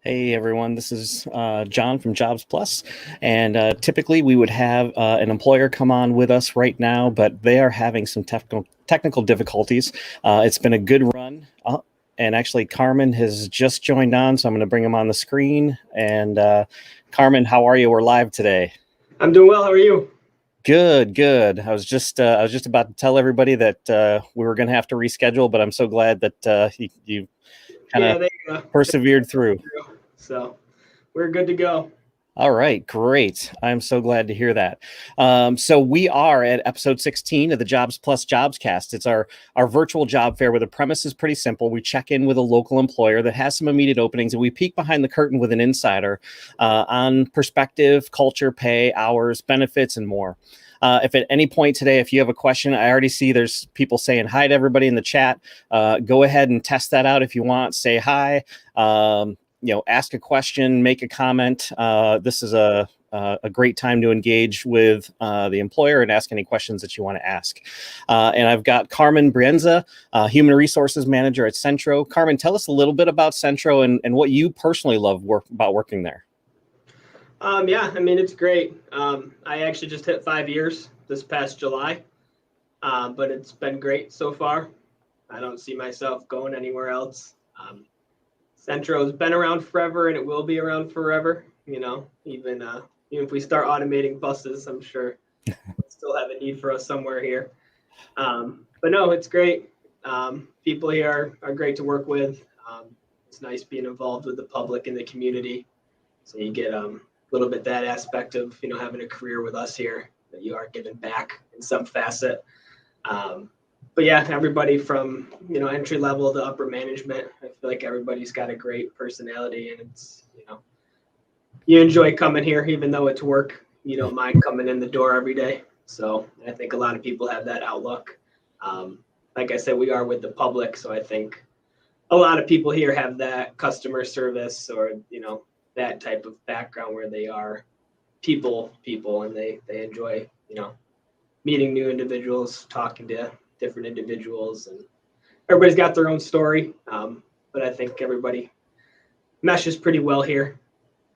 Hey everyone, this is John from JobsPlus, and typically we would have an employer come on with us right now, but they are having some technical difficulties. It's been a good run, and actually Carmen has just joined on, so I'm going to bring him on the screen. And Carmen, how are you? We're live today. I'm doing well. How are you? Good. I was just about to tell everybody that we were going to have to reschedule, but I'm so glad that you kind of persevered through. So we're good to go. All right, great. I'm so glad to hear that. So we are at episode 16 of the JobsPlus JobsCast. It's our virtual job fair where the premise is pretty simple. We check in with a local employer that has some immediate openings, and we peek behind the curtain with an insider on perspective, culture, pay, hours, benefits, and more. If at any point today, if you have a question, I already see there's people saying hi to everybody in the chat. Go ahead and test that out if you want. Say hi. Ask a question, make a comment. This is a great time to engage with the employer and ask any questions that you want to ask. And I've got Carmen Brienza, Human Resources Manager at Centro. Carmen, tell us a little bit about Centro and what you personally love about working there. It's great. I actually just hit 5 years this past July, but it's been great so far. I don't see myself going anywhere else. Centro has been around forever, and it will be around forever. Even if we start automating buses, I'm sure we'll still have a need for us somewhere here. But no, it's great. People here are great to work with. It's nice being involved with the public and the community. So you get a little bit that aspect of having a career with us here, that you are giving back in some facet. But yeah, everybody from entry level to upper management, I feel like everybody's got a great personality, and it's you enjoy coming here even though it's work. You don't mind coming in the door every day. So I think a lot of people have that outlook. Like I said, we are with the public, so I think a lot of people here have that customer service or that type of background where they are people, and they enjoy meeting new individuals, talking to different individuals, and everybody's got their own story. But I think everybody meshes pretty well here.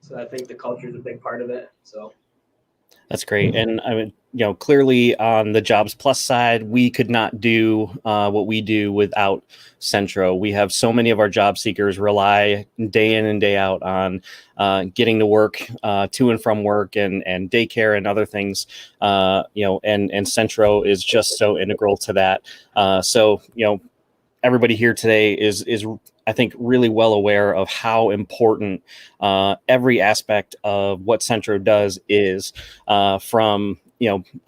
So I think the culture is a big part of it. So that's great. And I mean, clearly on the JobsPlus side, we could not do what we do without Centro. We have so many of our job seekers rely day in and day out on getting to work, to and from work, and daycare and other things. And Centro is just so integral to that. Everybody here today is I think really well aware of how important every aspect of what Centro does is, from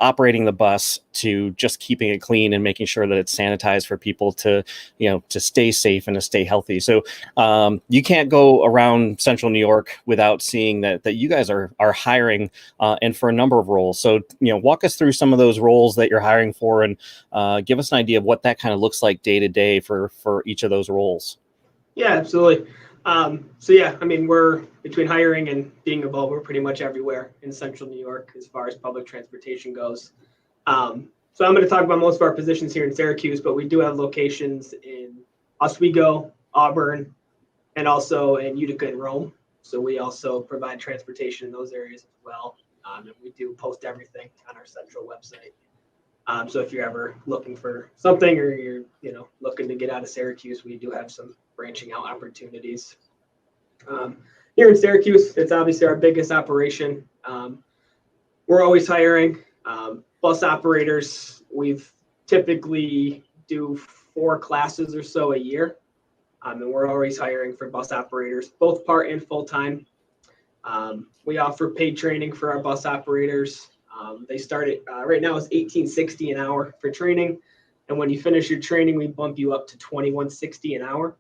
operating the bus to just keeping it clean and making sure that it's sanitized for people to stay safe and to stay healthy. So you can't go around Central New York without seeing that you guys are hiring and for a number of roles. So walk us through some of those roles that you're hiring for, and give us an idea of what that kind of looks like day to day for each of those roles. Yeah, absolutely. We're between hiring and being involved, we're pretty much everywhere in Central New York as far as public transportation goes. So I'm going to talk about most of our positions here in Syracuse, but we do have locations in Oswego, Auburn, and also in Utica and Rome. So we also provide transportation in those areas as well. And we do post everything on our Central website. So if you're ever looking for something, or you're looking to get out of Syracuse, we do have some branching out opportunities. Here in Syracuse, it's obviously our biggest operation. We're always hiring bus operators. We've typically do 4 classes or so a year, and we're always hiring for bus operators, both part and full time. We offer paid training for our bus operators. They start at right now is $18.60 an hour for training, and when you finish your training, we bump you up to $21.60 an hour.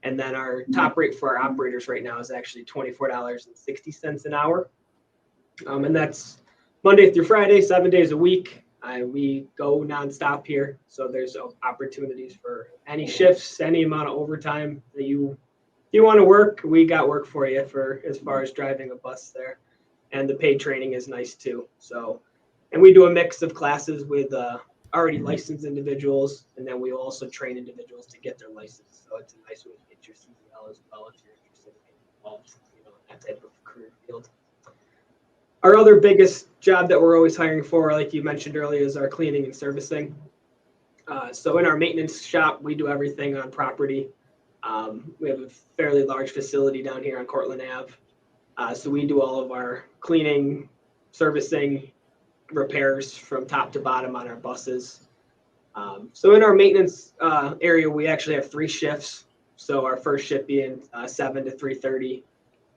And then our top rate for our operators right now is actually $24.60 an hour. And that's Monday through Friday, 7 days a week. We go nonstop here. So there's opportunities for any shifts, any amount of overtime that you want to work. We got work for you for as far as driving a bus there. And the paid training is nice too. So, and we do a mix of classes with already licensed individuals, and then we also train individuals to get their license. So it's a nice way to get your CDL as well if you're interested involved, in that type of career field. Our other biggest job that we're always hiring for, like you mentioned earlier, is our cleaning and servicing. So in our maintenance shop, we do everything on property. We have a fairly large facility down here on Cortland Ave. So we do all of our cleaning, servicing, repairs from top to bottom on our buses. So in our maintenance area, we actually have 3 shifts. So our first shift being 7 to 3:30.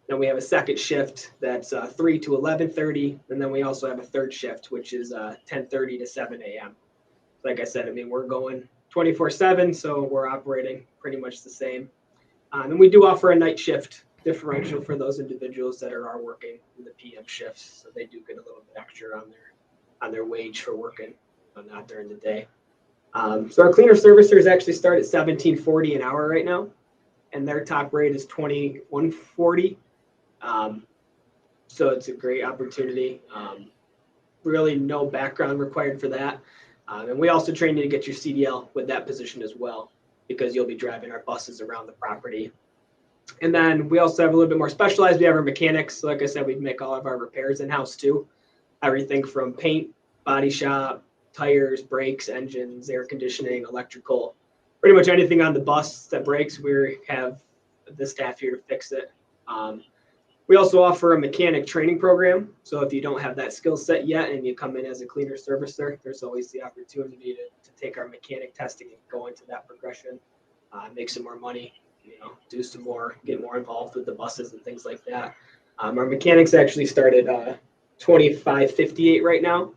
Then we have a second shift that's 3 to 11:30. And then we also have a third shift, which is 10:30 to 7 a.m. Like I said, we're going 24/7, so we're operating pretty much the same. And we do offer a night shift differential for those individuals that are working in the PM shifts. So they do get a little bit extra on their wage for working, not during the day. So our cleaner servicers actually start at $17.40 an hour right now, and their top rate is $21.40. So it's a great opportunity. Really no background required for that. And we also train you to get your CDL with that position as well, because you'll be driving our buses around the property. And then we also have a little bit more specialized. We have our mechanics. So like I said, we make all of our repairs in-house too. Everything from paint, body shop, tires, brakes, engines, air conditioning, electrical, pretty much anything on the bus that breaks, we have the staff here to fix it. We also offer a mechanic training program. So if you don't have that skill set yet and you come in as a cleaner servicer, there's always the opportunity to take our mechanic testing and go into that progression, make some more money, do some more, get more involved with the buses and things like that. Our mechanics actually started $25.58 right now.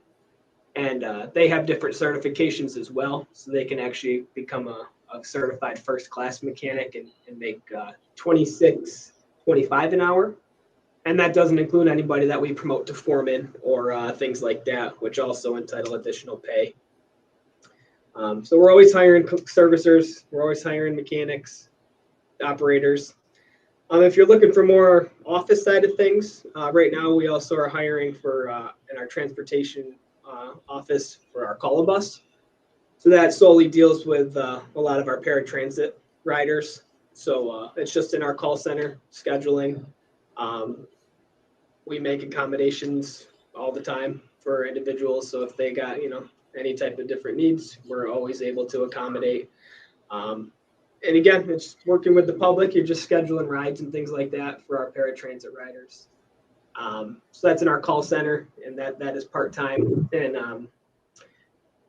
And they have different certifications as well. So they can actually become a certified first class mechanic and make $26.25 an hour. And that doesn't include anybody that we promote to foreman or things like that, which also entitle additional pay. So we're always hiring servicers. We're always hiring mechanics, operators. If you're looking for more office side of things, right now we also are hiring for in our transportation office for our call bus. So that solely deals with a lot of our paratransit riders. So it's just in our call center scheduling. We make accommodations all the time for individuals. So if they got, any type of different needs, we're always able to accommodate. And again, it's working with the public. You're just scheduling rides and things like that for our paratransit riders. So that's in our call center, and that is part-time. And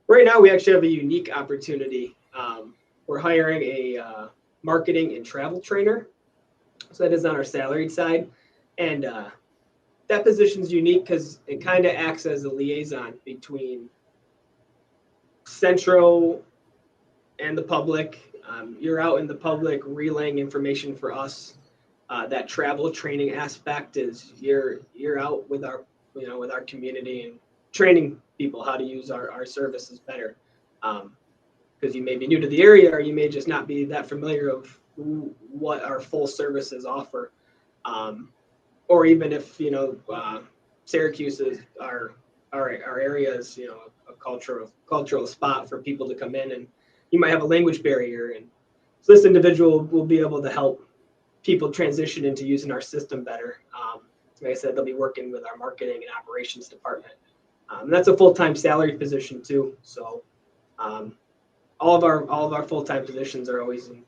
right now we actually have a unique opportunity. We're hiring a marketing and travel trainer. So that is on our salaried side. And that position is unique because it kind of acts as a liaison between Centro and the public. You're out in the public relaying information for us. That travel training aspect is you're out with our with our community and training people how to use our services better, because you may be new to the area or you may just not be that familiar of what our full services offer, or even if Syracuse is our area is a cultural spot for people to come in, and you might have a language barrier, and so this individual will be able to help people transition into using our system better. Like I said, they'll be working with our marketing and operations department. And that's a full-time salary position too. So all of our full-time positions are always in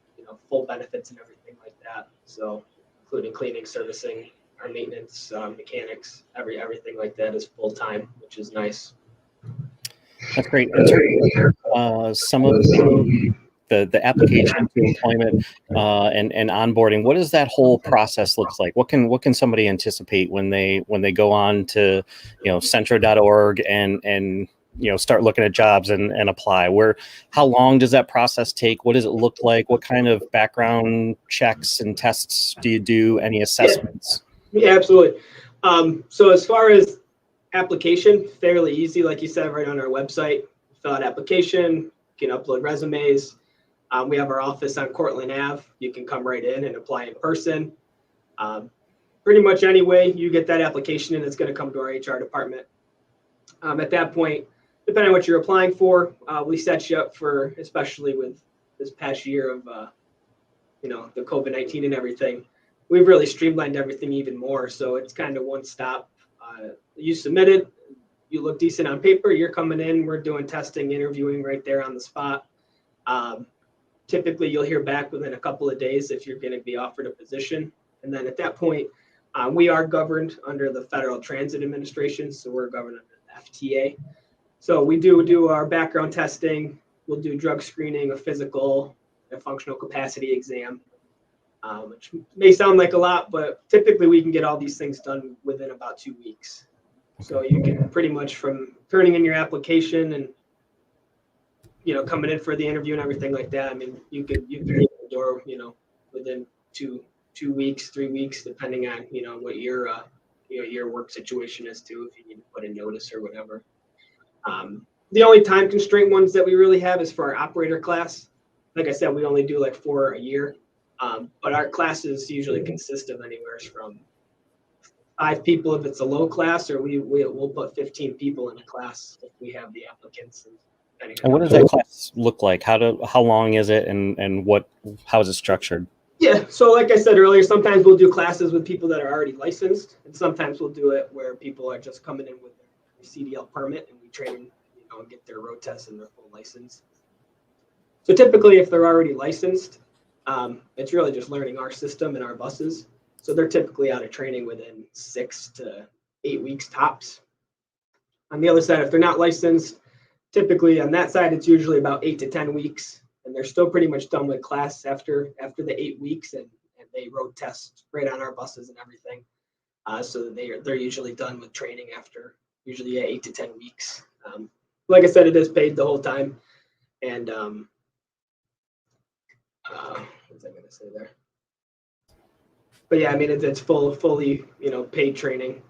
full benefits and everything like that. So including cleaning, servicing, our maintenance, mechanics, everything like that is full-time, which is nice. That's great. In terms of some of the application to employment and onboarding, what does that whole process look like? What can somebody anticipate when they go on to centro.org and start looking at jobs and apply? How long does that process take? What does it look like? What kind of background checks and tests do you do? Any assessments? Yeah, absolutely. So as far as application, fairly easy, like you said, right on our website. Fill out application, you can upload resumes. We have our office on Cortland Ave. You can come right in and apply in person. Pretty much any way you get that application in, it's going to come to our HR department. At that point, depending on what you're applying for, we set you up for, especially with this past year of the COVID-19 and everything, we've really streamlined everything even more. So it's kind of one stop. You submit it, you look decent on paper, you're coming in, we're doing testing, interviewing right there on the spot. Typically, you'll hear back within a couple of days if you're going to be offered a position. And then at that point, we are governed under the Federal Transit Administration, so we're governed under the FTA. So we do our background testing, we'll do drug screening, a physical, a functional capacity exam, which may sound like a lot, but typically we can get all these things done within about 2 weeks. So you can pretty much, from turning in your application and coming in for the interview and everything like that, I mean, you can get in the door, within two weeks, 3 weeks, depending on what your work situation is too, if you need to put a notice or whatever. The only time constraint ones that we really have is for our operator class. Like I said, we only do like 4 a year, but our classes usually consist of anywhere from 5 people if it's a low class, or we'll put 15 people in a class if we have the applicants. And what does that class look like? How long is it, and how is it structured? Yeah, so like I said earlier, sometimes we'll do classes with people that are already licensed, and sometimes we'll do it where people are just coming in with their CDL permit, and we train, and get their road tests and their full license. So typically, if they're already licensed, it's really just learning our system and our buses. So they're typically out of training within 6 to 8 weeks tops. On the other side, if they're not licensed, typically on that side, it's usually about 8 to 10 weeks. And they're still pretty much done with class after the 8 weeks, and they road test right on our buses and everything. So they're usually done with training after usually 8 to 10 weeks. Like I said, it is paid the whole time. And what was I going to say there? But yeah, I mean, it's fully paid training.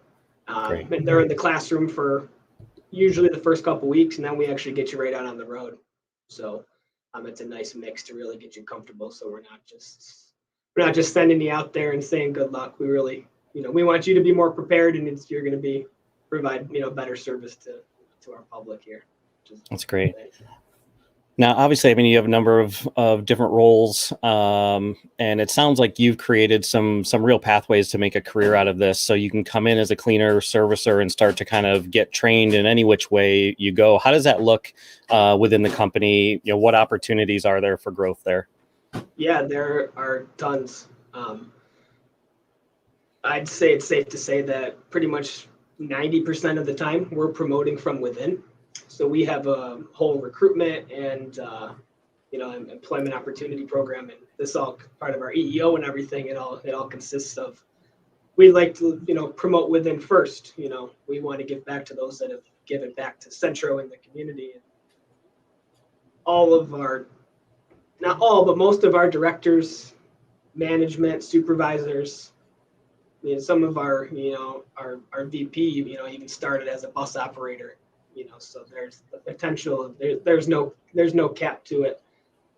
And they're in the classroom for usually the first couple weeks, and then we actually get you right out on the road. So it's a nice mix to really get you comfortable. So we're not just sending you out there and saying good luck. We really, we want you to be more prepared, and you're going to provide better service to our public here. That's great. Now, obviously, I mean, you have a number of different roles, and it sounds like you've created some real pathways to make a career out of this. So you can come in as a cleaner, servicer, and start to kind of get trained in any which way you go. How does that look within the company? What opportunities are there for growth there? Yeah, there are tons. I'd say it's safe to say that pretty much 90% of the time we're promoting from within. So we have a whole recruitment and employment opportunity program, and this all part of our EEO and everything. It all consists of, we like to promote within first. We want to give back to those that have given back to Centro and the community. And not all, but most of our directors, management, supervisors, some of our our VP even started as a bus operator. So there's the potential. There's no cap to it.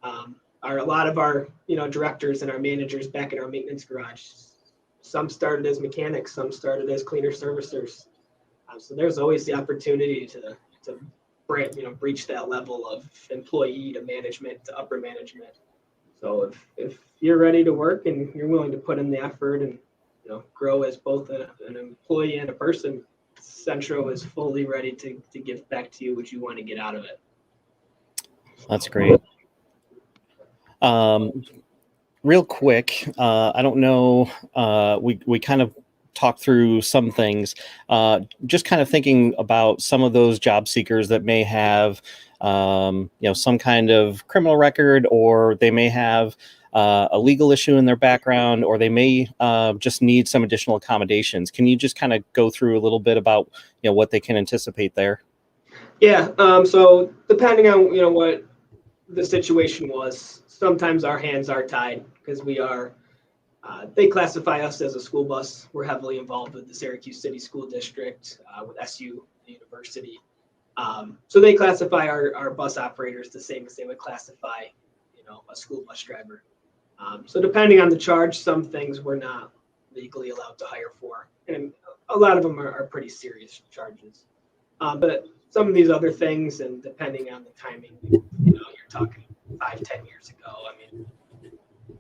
A lot of our directors and our managers back in our maintenance garage, some started as mechanics, some started as cleaner servicers. So there's always the opportunity to breach that level of employee to management to upper management. So if you're ready to work and you're willing to put in the effort and grow as both an employee and a person, Centro is fully ready to give back to you what you want to get out of it. That's great. Real quick, I don't know, we kind of talked through some things, just kind of thinking about some of those job seekers that may have, some kind of criminal record, or they may have a legal issue in their background, or they may just need some additional accommodations. Can you just kind of go through a little bit about what they can anticipate there? Yeah. So depending on what the situation was, sometimes our hands are tied because they classify us as a school bus. We're heavily involved with the Syracuse City School District, with SU, the university. So they classify our bus operators the same as they would classify a school bus driver. So depending on the charge, some things we're not legally allowed to hire for, and a lot of them are pretty serious charges. But some of these other things, and depending on the timing, you're talking 5-10 years ago. I mean,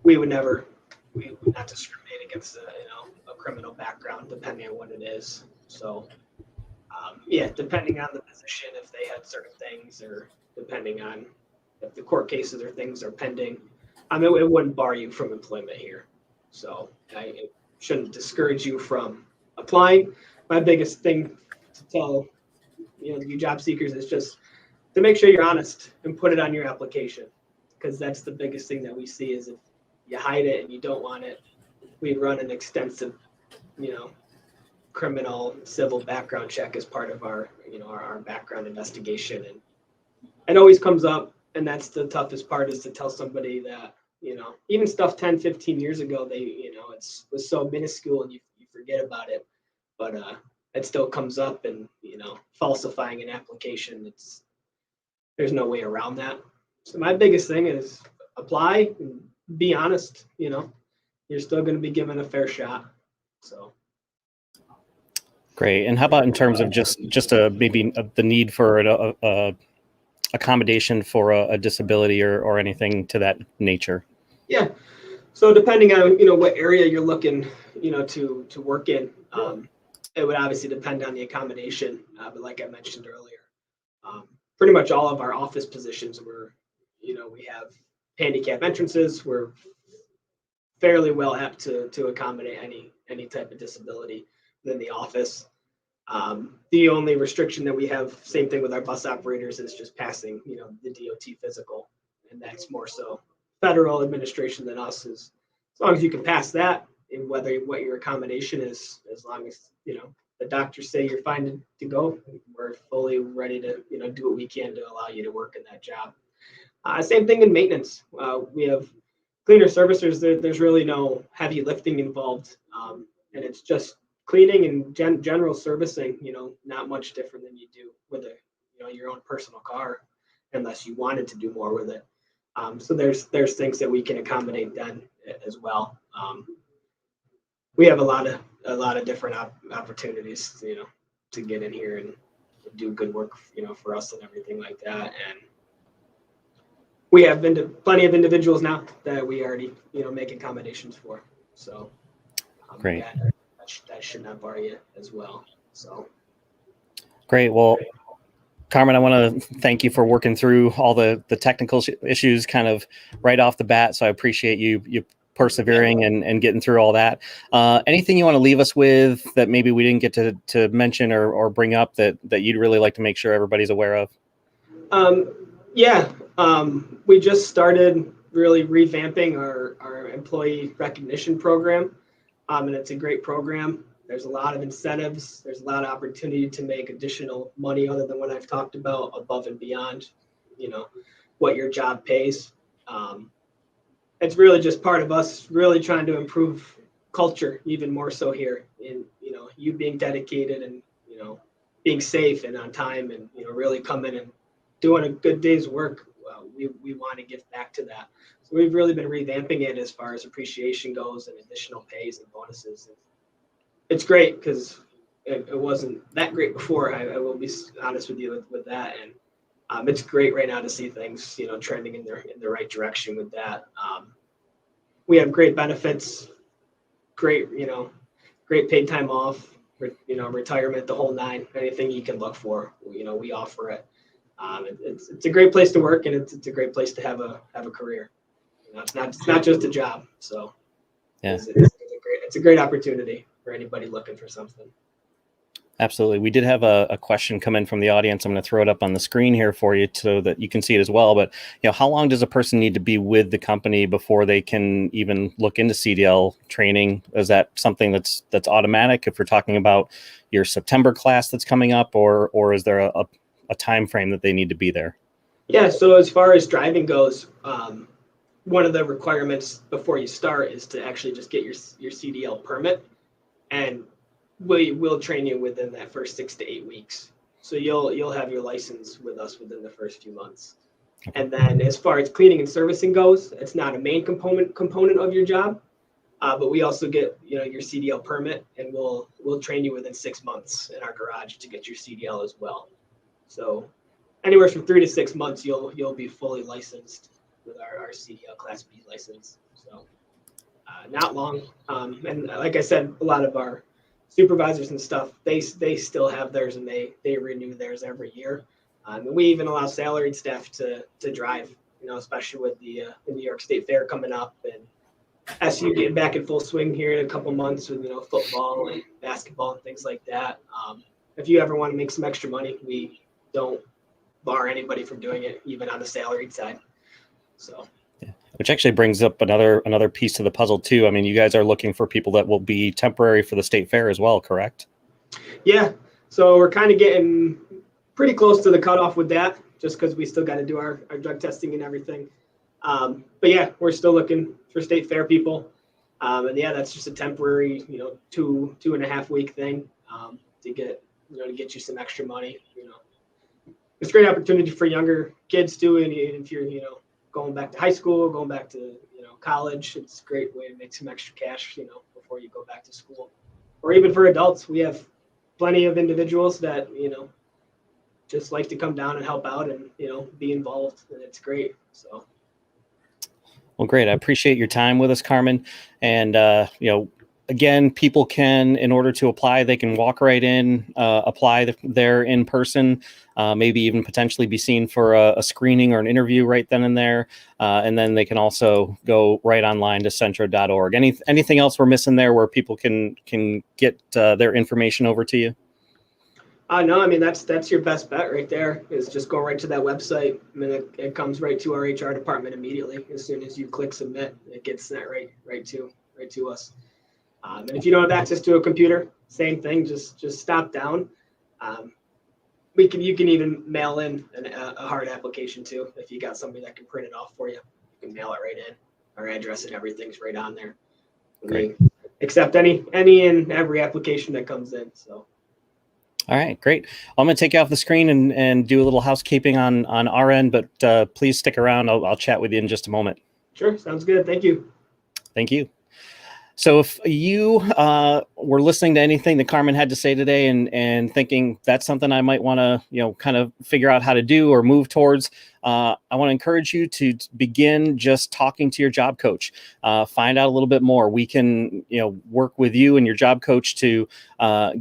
we would not discriminate it's a criminal background, depending on what it is. So yeah, depending on the position, if they had certain things, or depending on if the court cases or things are pending, it wouldn't bar you from employment here. So it shouldn't discourage you from applying. My biggest thing to tell you job seekers is just to make sure you're honest and put it on your application, because that's the biggest thing that we see is if you hide it and you don't want it, we run an extensive, criminal civil background check as part of our background investigation, and it always comes up. And that's the toughest part, is to tell somebody that even stuff 10, 15 years ago, they was so minuscule and you forget about it, but it still comes up. And falsifying an application, there's no way around that. So my biggest thing is apply and be honest. You're still going to be given a fair shot. So great. And how about in terms of just maybe the need for a accommodation for a disability or anything to that nature? Yeah. So depending on what area you're looking to work in, it would obviously depend on the accommodation. But like I mentioned earlier, pretty much all of our office positions we have handicap entrances. We're fairly well apt to accommodate any type of disability within the office. The only restriction that we have, same thing with our bus operators, is just passing, the DOT physical, and that's more so federal administration than us. Is as long as you can pass that, and what your accommodation is, as long as the doctors say you're fine to go, we're fully ready to do what we can to allow you to work in that job. Same thing in maintenance. We have cleaner servicers. There's really no heavy lifting involved, and it's just cleaning and general servicing, not much different than you do with your own personal car, unless you wanted to do more with it. So there's things that we can accommodate then as well. We have a lot of different opportunities, to get in here and do good work, for us and everything like that. And we have been to plenty of individuals now that we already, make accommodations for. So great. That should not bar you as well. So great. Well, Carmen, I want to thank you for working through all the technical issues kind of right off the bat. So I appreciate you persevering and getting through all that. Anything you want to leave us with that maybe we didn't get to mention or bring up that you'd really like to make sure everybody's aware of? We just started really revamping our employee recognition program. And it's a great program. There's a lot of incentives. There's a lot of opportunity to make additional money other than what I've talked about, above and beyond, what your job pays. It's really just part of us really trying to improve culture even more so here, in you being dedicated and being safe and on time, and really coming and doing a good day's work. We want to give back to that. So we've really been revamping it as far as appreciation goes, and additional pays and bonuses. It's great because it wasn't that great before. I will be honest with you with that, and it's great right now to see things trending in the right direction with that. We have great benefits, great paid time off, retirement, the whole nine. Anything you can look for, we offer it. It's a great place to work, and it's a great place to have a career. It's not just a job. So yeah, it's a great opportunity for anybody looking for something. Absolutely. We did have a question come in from the audience. I'm going to throw it up on the screen here for you so that you can see it as well. But how long does a person need to be with the company before they can even look into CDL training? Is that something that's automatic if we're talking about your September class that's coming up, or is there a time frame that they need to be there? Yeah. So as far as driving goes, one of the requirements before you start is to actually just get your CDL permit, and we'll train you within that first 6 to 8 weeks. So you'll have your license with us within the first few months. Okay. And then as far as cleaning and servicing goes, it's not a main component of your job, but we also get your CDL permit, and we'll train you within 6 months in our garage to get your CDL as well. So anywhere from 3 to 6 months, you'll be fully licensed with our CDL Class B license. So not long. And like I said, a lot of our supervisors and stuff, they still have theirs, and they renew theirs every year. And we even allow salaried staff to drive, especially with the New York State Fair coming up, and SU getting back in full swing here in a couple months with football and basketball and things like that. If you ever want to make some extra money, we don't bar anybody from doing it, even on the salaried side. So. Which actually brings up another piece to the puzzle too. I mean, you guys are looking for people that will be temporary for the state fair as well, correct? Yeah. So we're kind of getting pretty close to the cutoff with that, just because we still got to do our drug testing and everything. But yeah, we're still looking for state fair people. And yeah, that's just a temporary, 2.5 week thing to get you some extra money. It's a great opportunity for younger kids too. And if you're, going back to high school, going back to, college, it's a great way to make some extra cash, before you go back to school. Or even for adults, we have plenty of individuals that, just like to come down and help out and, be involved, and it's great. So. Well, great. I appreciate your time with us, Carmen. And, again, people can, in order to apply, they can walk right in, apply there in person, maybe even potentially be seen for a screening or an interview right then and there. And then they can also go right online to centro.org. Anything else we're missing there where people can get their information over to you? No, I mean, that's your best bet right there, is just go right to that website. I mean, it comes right to our HR department immediately. As soon as you click submit, it gets sent right to us. And if you don't have access to a computer, same thing, just stop down. You can even mail in a hard application too. If you got somebody that can print it off for you, you can mail it right in. Our address and everything's right on there. Great. We accept any and every application that comes in. So. All right, great. I'm going to take you off the screen and do a little housekeeping on our end, but please stick around. I'll chat with you in just a moment. Sure, sounds good. Thank you. Thank you. So if you were listening to anything that Carmen had to say today and thinking that's something I might want to, kind of figure out how to do or move towards, I want to encourage you to begin just talking to your job coach. Find out a little bit more. We can, work with you and your job coach to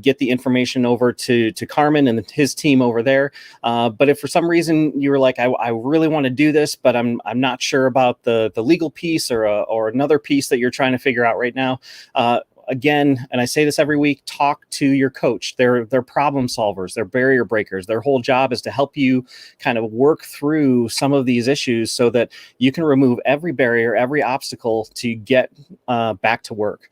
get the information over to Carmen and his team over there. But if for some reason you were like, I really want to do this, but I'm not sure about the legal piece or another piece that you're trying to figure out right now. Again, and I say this every week, talk to your coach. They're problem solvers, they're barrier breakers. Their whole job is to help you kind of work through some of these issues so that you can remove every barrier, every obstacle to get back to work.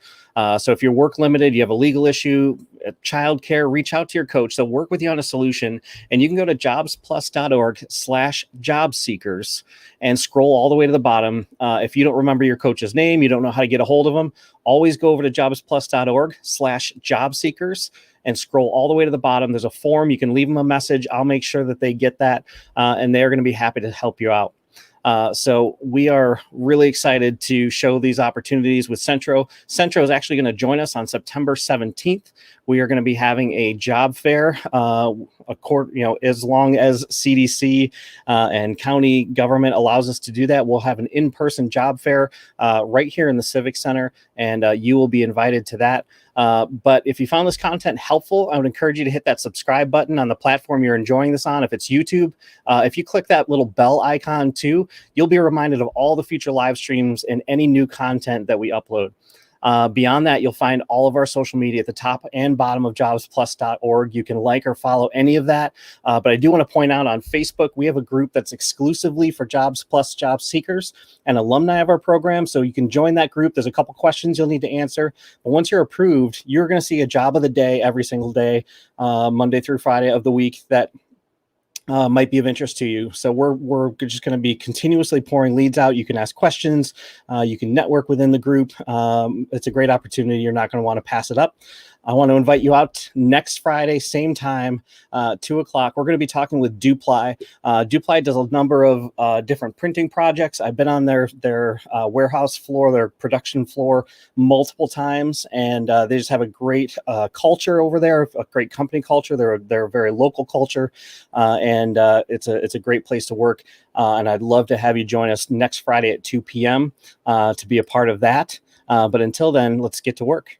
So if you're work limited, you have a legal issue, childcare, reach out to your coach. They'll work with you on a solution, and you can go to jobsplus.org/jobseekers and scroll all the way to the bottom. If you don't remember your coach's name, you don't know how to get a hold of them, always go over to jobsplus.org/jobseekers and scroll all the way to the bottom. There's a form. You can leave them a message. I'll make sure that they get that, and they're going to be happy to help you out. So we are really excited to show these opportunities with Centro. Centro is actually going to join us on September 17th. We are going to be having a job fair, as long as CDC and county government allows us to do that. We'll have an in-person job fair right here in the Civic Center, and you will be invited to that. But if you found this content helpful, I would encourage you to hit that subscribe button on the platform you're enjoying this on. If it's YouTube, if you click that little bell icon too, you'll be reminded of all the future live streams and any new content that we upload. Beyond that, you'll find all of our social media at the top and bottom of jobsplus.org. You can like or follow any of that. But I do want to point out on Facebook, we have a group that's exclusively for Jobs Plus job seekers and alumni of our program. So you can join that group. There's a couple questions you'll need to answer. But once you're approved, you're going to see a job of the day every single day, Monday through Friday of the week that might be of interest to you. So we're just going to be continuously pouring leads out. You can ask questions. You can network within the group. It's a great opportunity. You're not going to want to pass it up. I want to invite you out next Friday, same time, 2:00. We're going to be talking with Dupli. Dupli does a number of different printing projects. I've been on their warehouse floor, their production floor, multiple times, and they just have a great culture over there, a great company culture. They're a very local culture, and it's a great place to work. And I'd love to have you join us next Friday at 2 p.m. To be a part of that. But until then, let's get to work.